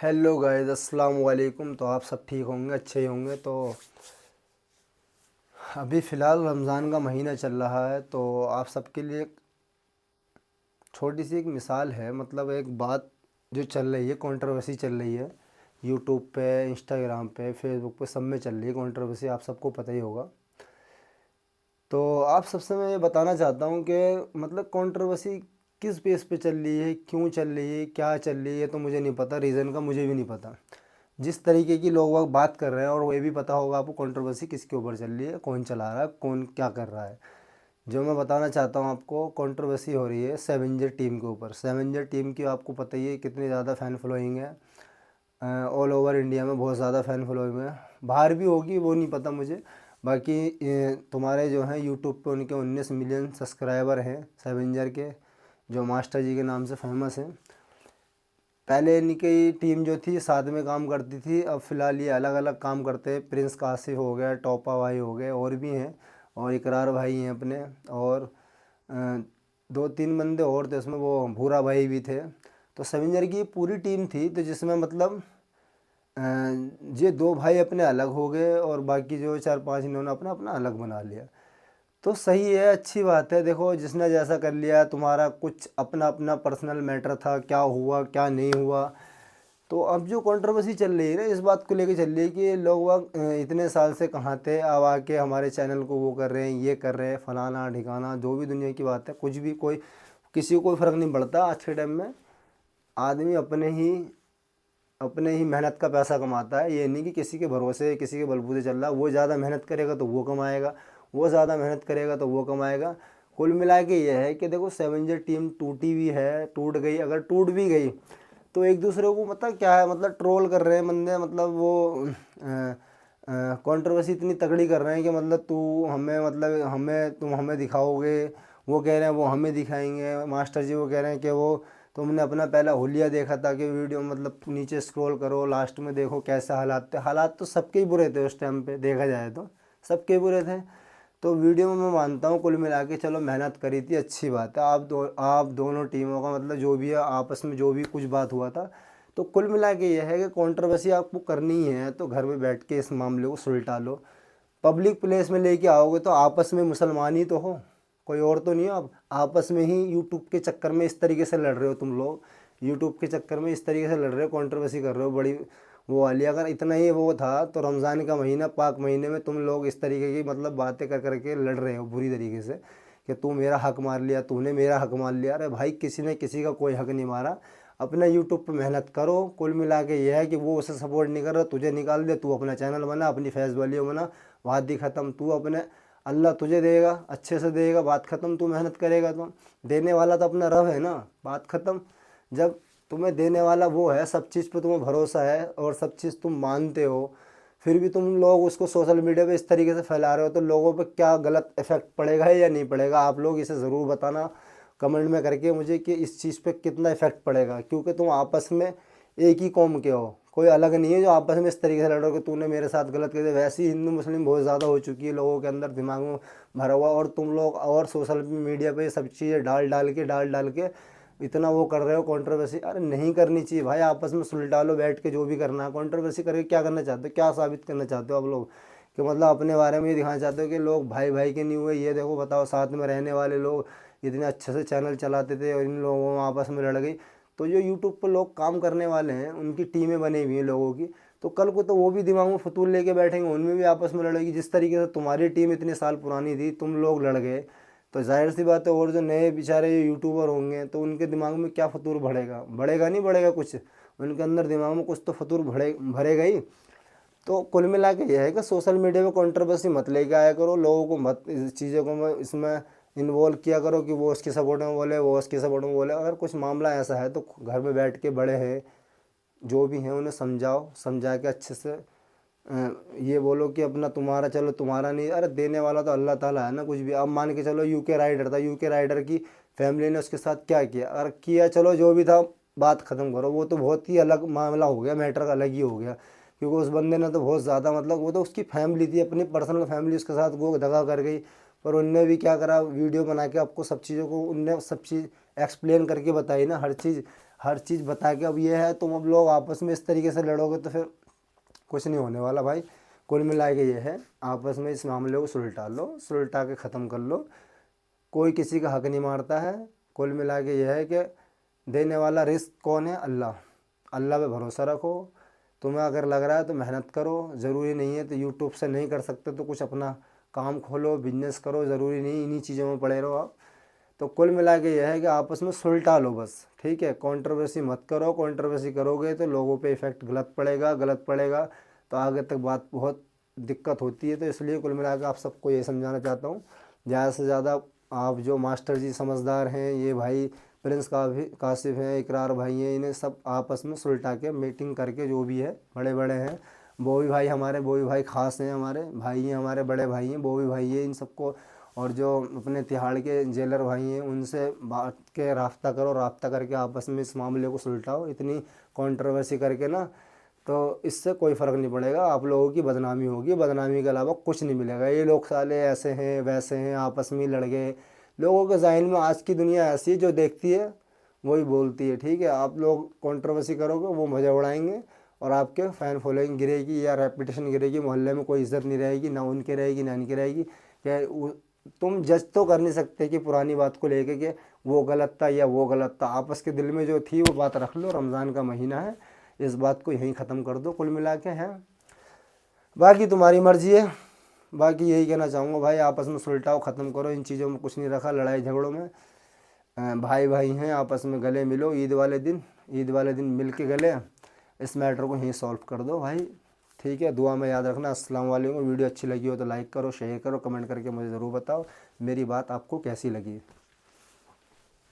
Hello guys, अस्सलाम वालेकुम। तो आप सब ठीक होंगे, अच्छे ही होंगे। तो अभी फ़िलहाल रमज़ान का महीना चल रहा है, तो आप सबके लिए एक छोटी सी एक मिसाल है। मतलब एक बात जो चल रही है, कंट्रोवर्सी चल रही है यूट्यूब पे, इंस्टाग्राम पे, फेसबुक पे, सब में चल रही है कंट्रोवर्सी, आप सबको पता ही होगा। तो आप सबसे मैं ये बताना चाहता हूँ कि मतलब कंट्रोवर्सी किस बेस पे चल रही है, क्यों चल रही है, क्या चल रही है, तो मुझे नहीं पता। रीज़न का मुझे भी नहीं पता। जिस तरीके की लोग वह बात कर रहे हैं, और वो ये भी पता होगा आपको कंट्रोवर्सी किसके ऊपर चल रही है, कौन चला रहा है, कौन क्या कर रहा है। जो मैं बताना चाहता हूँ आपको, कंट्रोवर्सी हो रही है सेवेंजर टीम के ऊपर। सेवेंजर टीम की आपको पता ही है कितनी ज़्यादा फ़ैन फॉलोइंग है। ऑल ओवर इंडिया में बहुत ज़्यादा फ़ैन फॉलोइंग है। बाहर भी होगी वो नहीं पता मुझे। बाकी तुम्हारे जो हैं यूट्यूब पे उनके 19 मिलियन सब्सक्राइबर हैं सेवेंजर के, जो मास्टर जी के नाम से फेमस हैं। पहले इनकी टीम जो थी साथ में काम करती थी, अब फ़िलहाल ये अलग अलग काम करते हैं। प्रिंस कासिफ हो गया, टॉपा भाई हो गए, और भी हैं, और इकरार भाई हैं अपने, और दो तीन बंदे और थे उसमें, वो भूरा भाई भी थे। तो सेवेंजर की पूरी टीम थी, तो जिसमें मतलब अ, ये दो भाई अपने अलग हो गए, और बाकी जो चार पांच इन्होंने अपना अपना अलग बना लिया। तो सही है, अच्छी बात है। देखो, जिसने जैसा कर लिया, तुम्हारा कुछ अपना अपना पर्सनल मैटर था, क्या हुआ क्या नहीं हुआ। तो अब जो कंट्रोवर्सी चल रही है ना, इस बात को लेके चल रही है कि लोग वक्त इतने साल से कहाँ थे, अब आके हमारे चैनल को वो कर रहे हैं, ये कर रहे हैं, फलाना ढिकाना, जो भी दुनिया की बात है, कुछ भी, कोई किसी को कोई फ़र्क नहीं पड़ता। आज के टाइम में आदमी अपने ही मेहनत का पैसा कमाता है। ये नहीं कि किसी के भरोसे, किसी के बलबूते चल रहा है। वो ज़्यादा मेहनत करेगा तो वो कमाएगा, वो ज़्यादा मेहनत करेगा तो वो कमाएगा। कुल मिला के ये है कि देखो, सेवेंजर टीम टूटी भी है, टूट गई, अगर टूट भी गई तो एक दूसरे को मतलब क्या है, मतलब ट्रोल कर रहे हैं बंदे। मतलब वो कंट्रोवर्सी इतनी तगड़ी कर रहे हैं कि मतलब तू हमें, मतलब हमें, तुम हमें दिखाओगे, वो कह रहे हैं वो हमें दिखाएंगे। मास्टर जी वो कह रहे हैं कि वो तुमने अपना पहला हुलिया देखा था कि वीडियो, मतलब नीचे स्क्रॉल करो, लास्ट में देखो कैसे हालात थे। हालात तो सबके ही बुरे थे उस टाइम पे, देखा जाए तो सबके बुरे थे। तो वीडियो में मैं मानता हूँ, कुल मिला के चलो मेहनत करी थी, अच्छी बात है। आप दोनों टीमों का मतलब जो भी है, आपस में जो भी कुछ बात हुआ था, तो कुल मिला के ये है कि कंट्रोवर्सी आपको करनी है तो घर में बैठ के इस मामले को सुलझा लो। पब्लिक प्लेस में लेके आओगे तो आपस में मुसलमान ही तो हो, कोई और तो नहीं हो। आप आपस में ही यूट्यूब के चक्कर में इस तरीके से लड़ रहे हो तुम लोग। यूट्यूब के चक्कर में इस तरीके से लड़ रहे हो, कंट्रोवर्सी कर रहे हो बड़ी वो वाली। अगर इतना ही वो था तो रमज़ान का महीना, पाक महीने में तुम लोग इस तरीके की मतलब बातें कर करके लड़ रहे हो बुरी तरीके से कि तू मेरा हक मार लिया, तूने मेरा हक मार लिया। अरे भाई, किसी ने किसी का कोई हक नहीं मारा। अपना यूट्यूब पे मेहनत करो। कुल मिला के ये है कि वो उसे सपोर्ट नहीं कर रहा, तुझे निकाल दे, तू अपना चैनल बना, अपनी फैस वैल्यू बना, बात ही ख़त्म। तू अपने, अल्लाह तुझे देगा, अच्छे से देगा, बात ख़त्म। तू मेहनत करेगा तो देने वाला तो अपना रब है ना, बात ख़त्म। जब तुम्हें देने वाला वो है, सब चीज़ पे तुम्हें भरोसा है और सब चीज़ तुम मानते हो, फिर भी तुम लोग उसको सोशल मीडिया पे इस तरीके से फैला रहे हो, तो लोगों पे क्या गलत इफेक्ट पड़ेगा या नहीं पड़ेगा। आप लोग इसे ज़रूर बताना कमेंट में करके मुझे कि इस चीज़ पे कितना इफेक्ट पड़ेगा। क्योंकि तुम आपस में एक ही कौम के हो, कोई अलग नहीं है जो आपस में इस तरीके से लड़ो कि तूने मेरे साथ गलत कर दिया। वैसे ही हिंदू मुस्लिम बहुत ज़्यादा हो चुकी है लोगों के अंदर, दिमाग में भरा हुआ, और तुम लोग और सोशल मीडिया पे सब चीज़ें डाल डाल के इतना वो कर रहे हो कंट्रोवर्सी। अरे नहीं करनी चाहिए भाई, आपस में सुलझा लो बैठ के, जो भी करना है। कंट्रोवर्सी करके क्या करना चाहते हो, क्या साबित करना चाहते हो आप लोग? कि मतलब अपने बारे में ये दिखाना चाहते हो कि लोग भाई भाई के नहीं हुए। ये देखो, बताओ, साथ में रहने वाले लोग इतने अच्छे से चैनल चलाते थे और इन लोगों में आपस में लड़ गई। तो जो यूट्यूब पर लोग काम करने वाले हैं, उनकी टीमें बनी हुई हैं लोगों की, तो कल को तो वो भी दिमाग में फतूल लेके बैठेंगे, उनमें भी आपस में लड़ेगी। जिस तरीके से तुम्हारी टीम इतने साल पुरानी थी, तुम लोग लड़ गए, तो जाहिर सी बात है, और जो नए बेचारे यूट्यूबर होंगे तो उनके दिमाग में क्या फतूर बढ़ेगा, बढ़ेगा नहीं बढ़ेगा कुछ, उनके अंदर दिमाग में कुछ तो फतूर भरेगा ही। तो कुल मिला के यह है कि सोशल मीडिया में कंट्रोवर्सी मत लेके आया करो, लोगों को मत इस चीज़ों को में इसमें इन्वॉल्व किया करो कि वो उसके सपोर्ट में बोले, वो उसके सपोर्ट में बोले। अगर कुछ मामला ऐसा है तो घर में बैठ के बड़े हैं जो भी हैं उन्हें समझाओ, समझा के अच्छे से ये बोलो कि अपना तुम्हारा, चलो तुम्हारा नहीं, अरे देने वाला तो अल्लाह ताला है ना। कुछ भी अब मान के चलो, यूके राइडर था, यूके राइडर की फैमिली ने उसके साथ क्या किया, अगर किया, चलो जो भी था, बात ख़त्म करो। वो तो बहुत ही अलग मामला हो गया, मैटर अलग ही हो गया। क्योंकि उस बंदे ने तो बहुत ज़्यादा, मतलब वो तो उसकी फैमिली थी, अपनी पर्सनल फैमिली उसके साथ वो दगा कर गई। पर उनने भी क्या करा, वीडियो बना के आपको सब चीज़ों को उनने सब चीज़ एक्सप्लेन करके बताई ना, हर चीज़ हर चीज़ बता के अब ये है, तुम अब लोग आपस में इस तरीके से लड़ोगे तो फिर कुछ नहीं होने वाला भाई। कुल मिला के ये है, आपस में इस मामले को सुलझा लो, सुलझा के ख़त्म कर लो। कोई किसी का हक नहीं मारता है। कुल मिला के यह है कि देने वाला रिस्क कौन है? अल्लाह। अल्लाह पे भरोसा रखो। तुम्हें अगर लग रहा है तो मेहनत करो, ज़रूरी नहीं है तो यूट्यूब से नहीं कर सकते तो कुछ अपना काम खोलो, बिजनेस करो, ज़रूरी नहीं इन्हीं चीज़ों में पड़े रहो आप। तो कुल मिला के यह है कि आपस में सुलझा लो बस, ठीक है। कंट्रोवर्सी मत करो, कंट्रोवर्सी करोगे तो लोगों पे इफ़ेक्ट गलत पड़ेगा, गलत पड़ेगा तो आगे तक बात बहुत दिक्कत होती है। तो इसलिए कुल मिला के आप सबको ये समझाना चाहता हूँ, ज़्यादा से ज़्यादा आप जो मास्टर जी समझदार हैं, ये भाई प्रिंस कासिफ हैं, इकरार भाई हैं, इन्हें सब आपस में सुलझा के मीटिंग करके, जो भी है बड़े बड़े हैं, वो भी भाई हमारे, वो भी भाई खास हैं, हमारे भाई हैं, हमारे बड़े भाई हैं, वो भी भाई हैं, इन सबको, और जो अपने तिहाड़ के जेलर भाई हैं उनसे बात के राब्ता करो, राब्ता करके आपस में इस मामले को सुलझाओ। इतनी कंट्रोवर्सी करके ना तो इससे कोई फ़र्क नहीं पड़ेगा, आप लोगों की बदनामी होगी, बदनामी के अलावा कुछ नहीं मिलेगा। ये लोग साले ऐसे हैं वैसे हैं, आपस में लड़ गए। लोगों के ज़हन में आज की दुनिया ऐसी है, जो देखती है वही बोलती है, ठीक है। आप लोग कंट्रोवर्सी करोगे, वो मज़ा उड़ाएंगे और आपके फ़ैन फॉलोइंग गिरेगी या रेपुटेशन गिरेगी, मोहल्ले में कोई इज़्ज़त नहीं रहेगी, ना उनकी रहेगी ना इनकी रहेगी। क्या तुम जज तो कर नहीं सकते कि पुरानी बात को लेके कि वो गलत था या वो गलत था। आपस के दिल में जो थी वो बात रख लो, रमज़ान का महीना है, इस बात को यहीं ख़त्म कर दो कुल मिला के, हैं। बाकी तुम्हारी मर्ज़ी है। बाकी यही कहना चाहूँगा भाई, आपस में सुलझाओ, ख़त्म करो, इन चीज़ों में कुछ नहीं रखा, लड़ाई झगड़ों में। भाई भाई हैं, आपस में गले मिलो, ईद वाले दिन मिल के गले इस मैटर को यहीं सॉल्व कर दो भाई, ठीक है। दुआ में याद रखना। अस्सलाम वालेकुम। वीडियो अच्छी लगी हो तो लाइक करो, शेयर करो, कमेंट करके मुझे ज़रूर बताओ मेरी बात आपको कैसी लगी।